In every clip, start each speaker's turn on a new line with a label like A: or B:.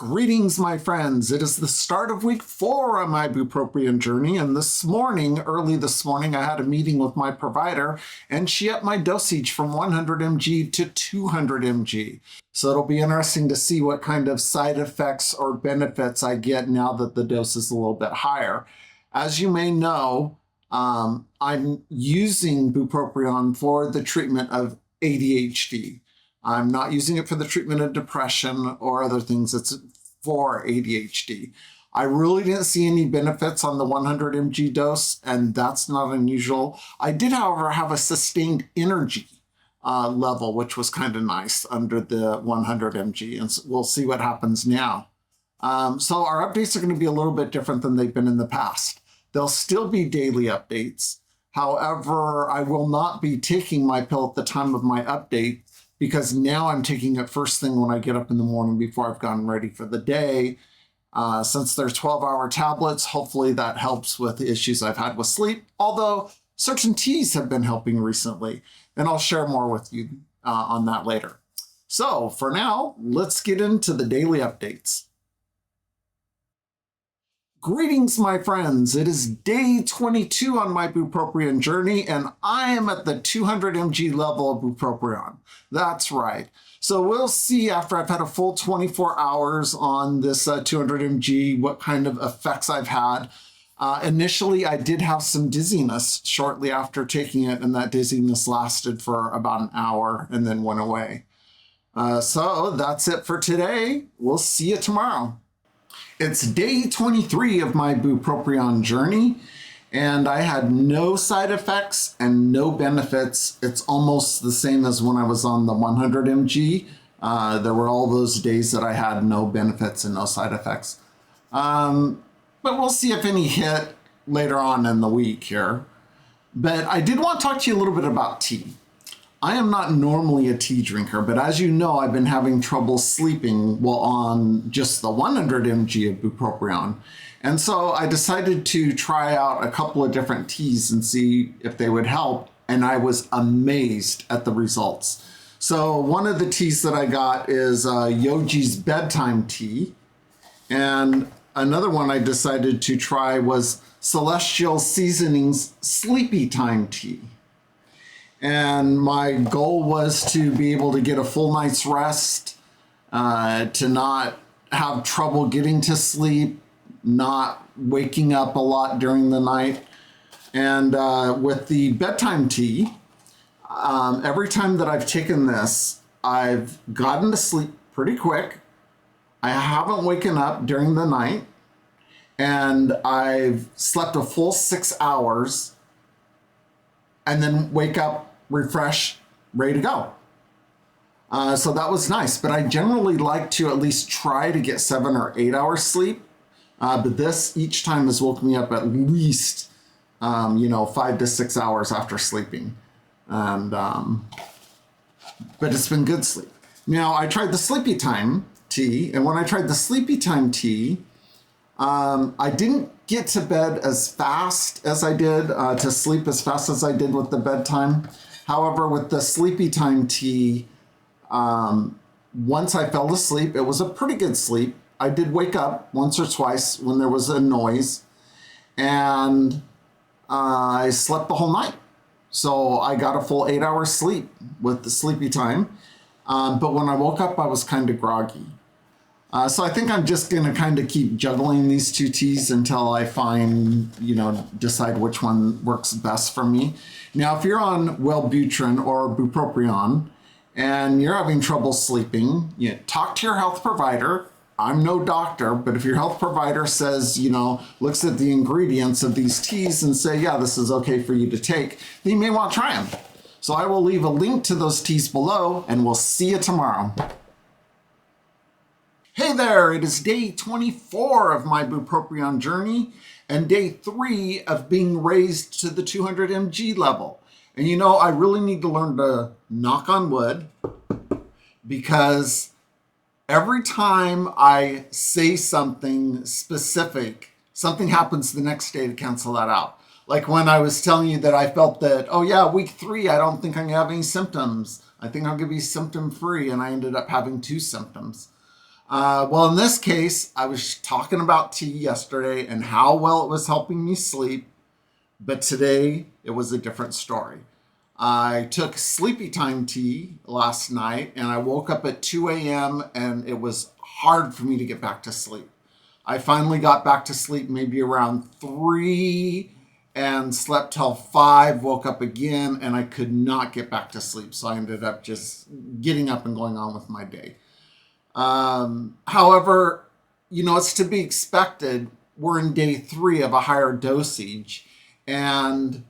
A: Greetings, my friends. It is the start of week 4 on my Bupropion journey, and early this morning, I had a meeting with my provider, and she upped my dosage from 100 mg to 200 mg. So it'll be interesting to see what kind of side effects or benefits I get now that the dose is a little bit higher. As you may know, I'm using Bupropion for the treatment of ADHD. I'm not using it for the treatment of depression or other things. It's for ADHD. I really didn't see any benefits on the 100 mg dose, and that's not unusual. I did, however, have a sustained energy level, which was kind of nice under the 100 mg, and so we'll see what happens now. So our updates are going to be a little bit different than they've been in the past. There'll still be daily updates. However, I will not be taking my pill at the time of my update, because now I'm taking it first thing when I get up in the morning before I've gotten ready for the day. Since they're 12-hour tablets, hopefully that helps with the issues I've had with sleep, although certain teas have been helping recently, and I'll share more with you on that later. So for now, let's get into the daily updates. Greetings, my friends. It is day 22 on my Bupropion journey, and I am at the 200 mg level of Bupropion. That's right. So we'll see after I've had a full 24 hours on this 200 mg what kind of effects I've had. Initially, I did have some dizziness shortly after taking it, and that dizziness lasted for about an hour and then went away. So that's it for today. We'll see you tomorrow. It's day 23 of my Bupropion journey, and I had no side effects and no benefits. It's almost the same as when I was on the 100 mg. There were all those days that I had no benefits and no side effects. But we'll see if any hit later on in the week here. But I did want to talk to you a little bit about tea. I am not normally a tea drinker, but as you know, I've been having trouble sleeping while on just the 100 mg of Bupropion. And so I decided to try out a couple of different teas and see if they would help. And I was amazed at the results. So one of the teas that I got is Yogi's bedtime tea. And another one I decided to try was Celestial Seasonings Sleepy Time tea. And my goal was to be able to get a full night's rest, to not have trouble getting to sleep, not waking up a lot during the night. And with the bedtime tea, every time that I've taken this, I've gotten to sleep pretty quick. I haven't waken up during the night, and I've slept a full 6 hours and then wake up, refresh, ready to go. So that was nice, but I generally like to at least try to get 7 or 8 hours sleep. But this each time has woken me up at least, 5 to 6 hours after sleeping. And, but it's been good sleep. Now I tried the Sleepy Time tea, and when I tried the Sleepy Time tea, I didn't get to bed as fast as I did, to sleep as fast as I did with the bedtime. However, with the Sleepy Time tea, once I fell asleep, it was a pretty good sleep. I did wake up once or twice when there was a noise, and I slept the whole night. So I got a full 8 hours sleep with the Sleepy Time. But when I woke up, I was kind of groggy. So I think I'm just going to kind of keep juggling these two teas until I find, decide which one works best for me. Now, if you're on Wellbutrin or Bupropion and you're having trouble sleeping, talk to your health provider. I'm no doctor, but if your health provider says, looks at the ingredients of these teas and say, yeah, this is okay for you to take, then you may want to try them. So I will leave a link to those teas below, and we'll see you tomorrow. Hey there, it is day 24 of my Bupropion journey and day 3 of being raised to the 200 mg level. And I really need to learn to knock on wood, because every time I say something specific, something happens the next day to cancel that out. Like when I was telling you that I felt that, week 3, I don't think I'm gonna have any symptoms. I think I'm gonna be symptom free, and I ended up having 2 symptoms. Well, in this case, I was talking about tea yesterday and how well it was helping me sleep, but today it was a different story. I took sleepy time tea last night and I woke up at 2 a.m. and it was hard for me to get back to sleep. I finally got back to sleep maybe around 3 and slept till 5, woke up again, and I could not get back to sleep. So I ended up just getting up and going on with my day. However, it's to be expected. We're in day 3 of a higher dosage, and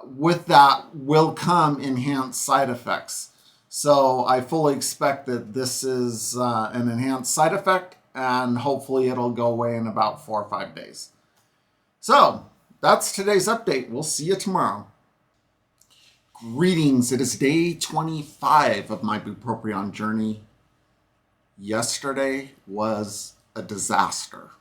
A: with that will come enhanced side effects. So I fully expect that this is an enhanced side effect, and hopefully it'll go away in about 4 or 5 days. So that's today's update. We'll see you tomorrow. Greetings. It is day 25 of my Bupropion journey. Yesterday was a disaster.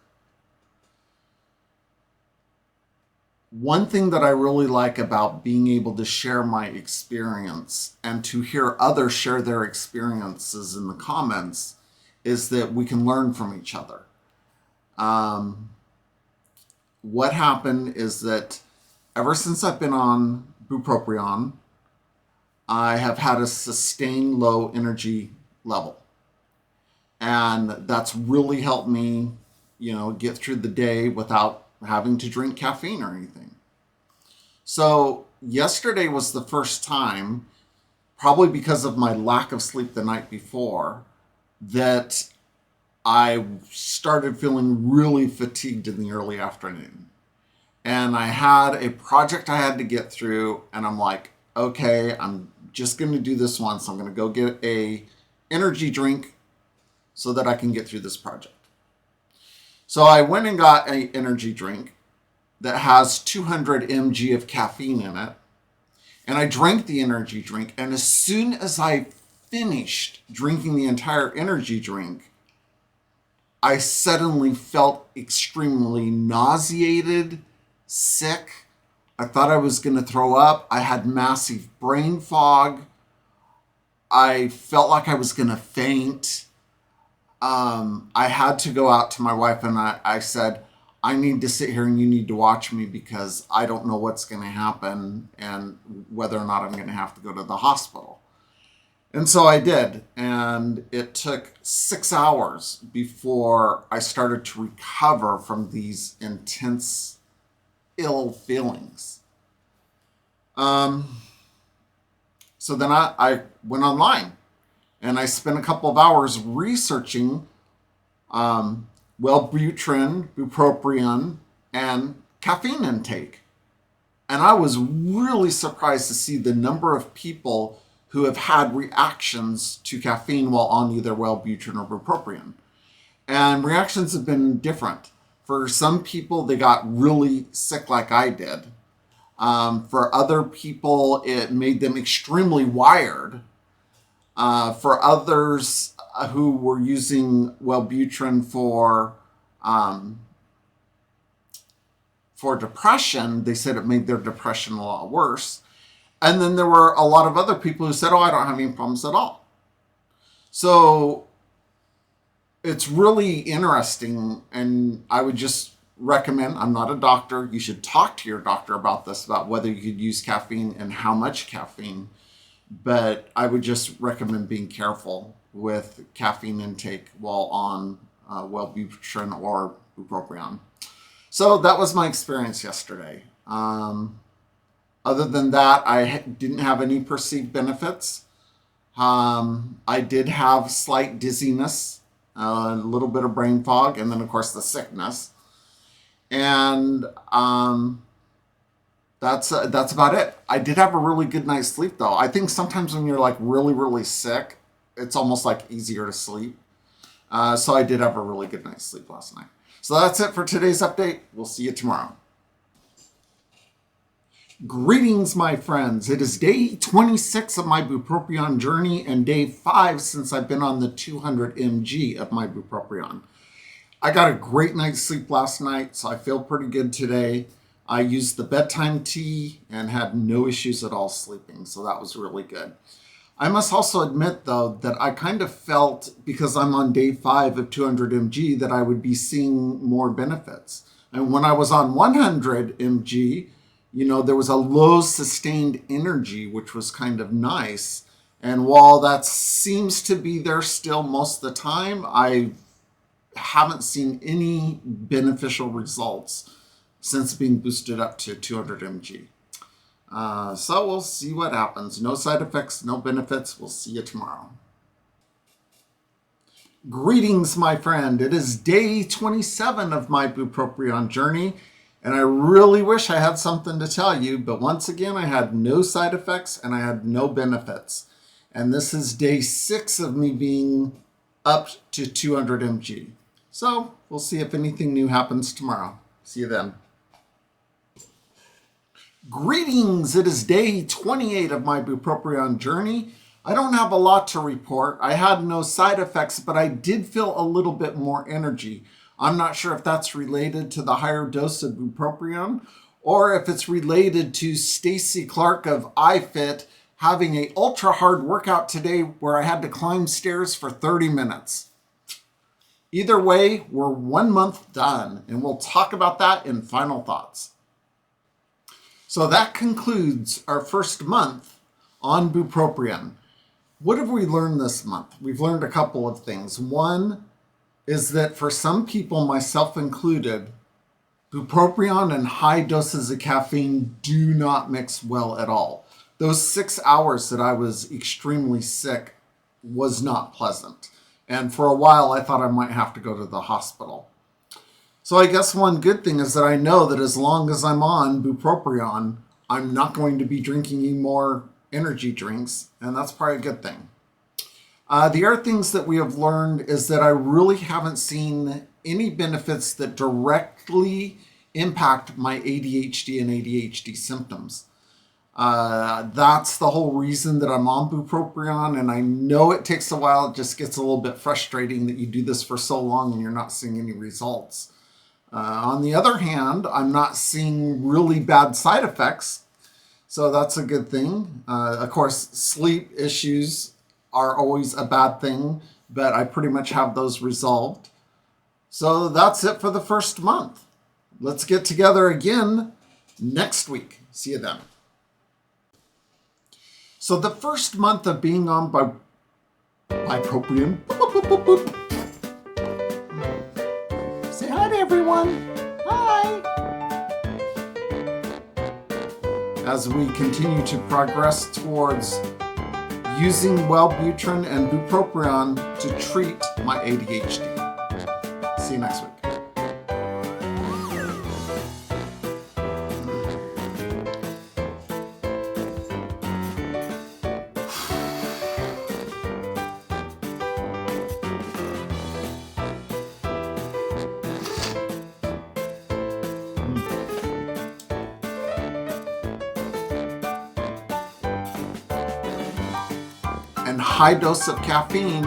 A: One thing that I really like about being able to share my experience and to hear others share their experiences in the comments is that we can learn from each other. What happened is that ever since I've been on Bupropion, I have had a sustained low energy level. And that's really helped me, get through the day without having to drink caffeine or anything. So yesterday was the first time, probably because of my lack of sleep the night before, that I started feeling really fatigued in the early afternoon. And I had a project I had to get through, and I'm like, okay, I'm just going to do this once. I'm going to go get a energy drink so that I can get through this project. So I went and got an energy drink that has 200 mg of caffeine in it. And I drank the energy drink. And as soon as I finished drinking the entire energy drink, I suddenly felt extremely nauseated, sick. I thought I was going to throw up. I had massive brain fog. I felt like I was going to faint. I had to go out to my wife and I said, I need to sit here and you need to watch me because I don't know what's going to happen and whether or not I'm going to have to go to the hospital. And so I did. And it took 6 hours before I started to recover from these intense ill feelings. So then I went online. And I spent a couple of hours researching Wellbutrin, Bupropion, and caffeine intake. And I was really surprised to see the number of people who have had reactions to caffeine while on either Wellbutrin or Bupropion. And reactions have been different. For some people, they got really sick like I did. For other people, it made them extremely wired. For others who were using Wellbutrin for depression, they said it made their depression a lot worse. And then there were a lot of other people who said, I don't have any problems at all. So it's really interesting. And I would just recommend, I'm not a doctor, you should talk to your doctor about this, about whether you could use caffeine and how much caffeine. But I would just recommend being careful with caffeine intake while on Wellbutrin or Bupropion. So that was my experience yesterday. Other than that, I didn't have any perceived benefits. I did have slight dizziness, a little bit of brain fog, and then, of course, the sickness. And that's about it. I did have a really good night's sleep, though. I think sometimes when you're like really, really sick, it's almost like easier to sleep. So I did have a really good night's sleep last night. So that's it for today's update. We'll see you tomorrow. Greetings, my friends. It is day 26 of my Bupropion journey and day 5 since I've been on the 200 mg of my Bupropion. I got a great night's sleep last night, so I feel pretty good today. I used the bedtime tea and had no issues at all sleeping, so that was really good. I must also admit, though, that I kind of felt, because I'm on day 5 of 200 mg, that I would be seeing more benefits. And when I was on 100 mg, there was a low sustained energy, which was kind of nice. And while that seems to be there still most of the time, I haven't seen any beneficial results since being boosted up to 200 mg. So we'll see what happens. No side effects, no benefits. We'll see you tomorrow. Greetings, my friend. It is day 27 of my Bupropion journey, and I really wish I had something to tell you, but once again, I had no side effects and I had no benefits. And this is day 6 of me being up to 200 mg. So we'll see if anything new happens tomorrow. See you then. Greetings! It is day 28 of my Bupropion journey. I don't have a lot to report. I had no side effects, but I did feel a little bit more energy. I'm not sure if that's related to the higher dose of Bupropion or if it's related to Stacy Clark of iFit having an ultra hard workout today where I had to climb stairs for 30 minutes. Either way, we're 1 month done, and we'll talk about that in final thoughts. So that concludes our first month on Bupropion. What have we learned this month? We've learned a couple of things. One is that for some people, myself included, Bupropion and high doses of caffeine do not mix well at all. Those 6 hours that I was extremely sick was not pleasant. And for a while, I thought I might have to go to the hospital. So I guess one good thing is that I know that as long as I'm on Bupropion, I'm not going to be drinking any more energy drinks, and that's probably a good thing. The other things that we have learned is that I really haven't seen any benefits that directly impact my ADHD and ADHD symptoms. That's the whole reason that I'm on Bupropion, and I know it takes a while. It just gets a little bit frustrating that you do this for so long and you're not seeing any results. On the other hand, I'm not seeing really bad side effects, so that's a good thing. Of course, sleep issues are always a bad thing, but I pretty much have those resolved. So that's it for the first month. Let's get together again next week. See you then. So the first month of being on Bupropion. Say hi to everyone. Hi. As we continue to progress towards using Wellbutrin and Bupropion to treat my ADHD. See you next week. And high dose of caffeine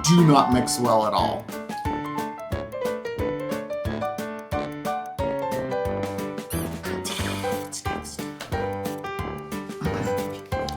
A: do not mix well at all.